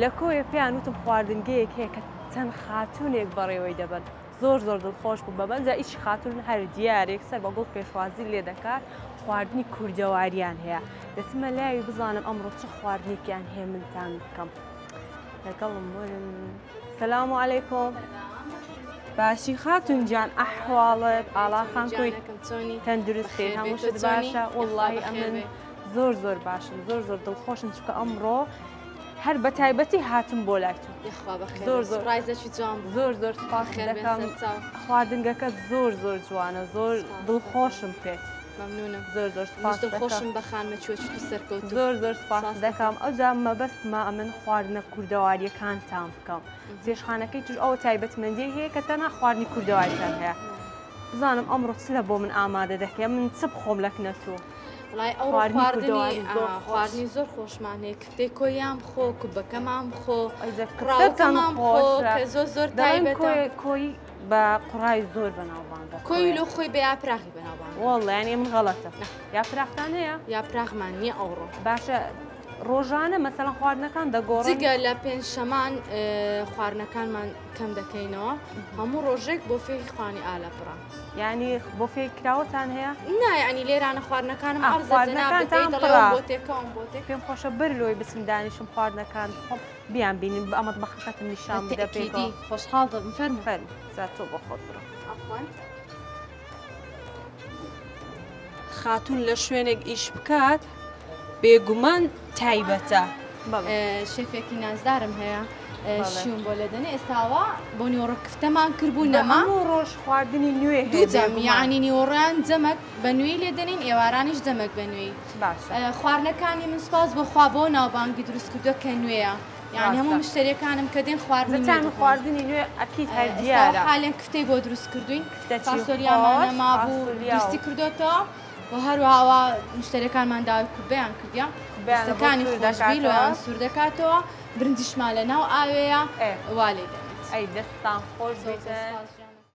لە کۆیە پێیان وتم خواردنگەیەک هەیە کە چەند خاتونێک بەڕێوەی دەبن زۆر زۆر دڵخۆش بوو بەبەنجا ئیش خاتون هەر دیارێک سەر بەگوڵ پێشوازی لێ دەکات خواردنی کوردەواریان هەیە دەچمە لای بزانم ئەمڕۆ چه خواردنێکیان هەیە منتان بکەم لەگەڵم ورن سەلام عەلەیکۆم باشی خاتون جان ئەحواڵت ئاڵاخان کۆی تەندروستی هەمووشت باشە وەڵڵاهی ئەمن زۆر زۆر باشم زۆر زۆر دڵخۆشم چونکە ئەمڕۆ هەر بە تایبەتی هاتم بۆ لای تۆ زۆر زۆر زۆر زۆر سپاس دەکەم خواردنگەکەت زۆر زۆر جوانە زۆر دڵخۆشم پێت ممنونم زۆر زۆر سپاس دڵخۆشم بە خانمە چۆچی تو سەرکەوت زۆر زۆر سپاس دەکەم ئەوجا مەبەستمە ئەمن خواردنە کوردەواریەکانتان بکەم جێشخانەکەی توش ئەوە تایبەتمەندی هەیە کە تەنها خواردنی کوردەواریتان هەیە بزانم ئەمڕۆ چ لە بۆ من ئامادە دەکەم من چ بخۆم لە کنەتوو خواردنی زۆر خۆشمان هەیە کفتەی کۆیان بخۆ کوبەکەمان بخۆ قڕاوەکەمان بخۆ کە زۆر زۆر تایبەتە کۆی بە قوڕای زۆر بەناوبان کۆی لۆ خۆی بە یاپراخی بەناوبان وەڵڵا یانێ من غەڵەتە یاپراختان هەیە یاپراخمان نییە ئەوڕۆ باشە ڕۆژانە مەسەڵەن خواردنەکان دەگۆڕن جگە لە پێنجشەمان خواردنەکانمان کەم دەکەینەوە هەموو ڕۆژێک بۆ فێری خوانی ئالەپڕە ینی بۆ فێر کراوەتان هەیە نایانی لێرانە خواردنەکانم پێم خۆشە بەر لۆی بچم دانیشم خواردنەکان خۆم بیان بینیم بە ئەمەد بەخەکەتم نیشان بدە پێی خۆشحاڵ دەبم فەرموفەر تۆ بۆ خۆت بڕە خاتون لە شوێنێک ئیش بکات بێگومان تایبەتە شێفێکی نازدارم هەیە شیوم بۆ لە دەنێ ئێستاوە بۆ نیوەڕۆ کفتەمان کردبوو نەما ڕۆژ خواردنی نوێ دووجەم یعنی نیوەڕیان جەمەک بە نوێی لێ دەنین ئێوارانیش جەمەک بە نوێی خواردنەکانی من سپاس بۆخوا بۆ ناوبانگی دروستکردو کە نوێیە یعنی هەموو مشتریەکانم کە دێن خواردنی نوێ ئەکید هەر دیارە حالێن کفتەی بۆ دروست کردوین فاسۆلیامانەما بوو دروستی کردوتەوە و هەروەها مشتریەکانمان داوای کوبەیان کردیان بەستەکانی خۆشبی لۆیان سوور دەکاتەوە برنجیشمان لە ناو ئاوەیە وا لێ دێنێت ئەی دەستان خۆش بێتە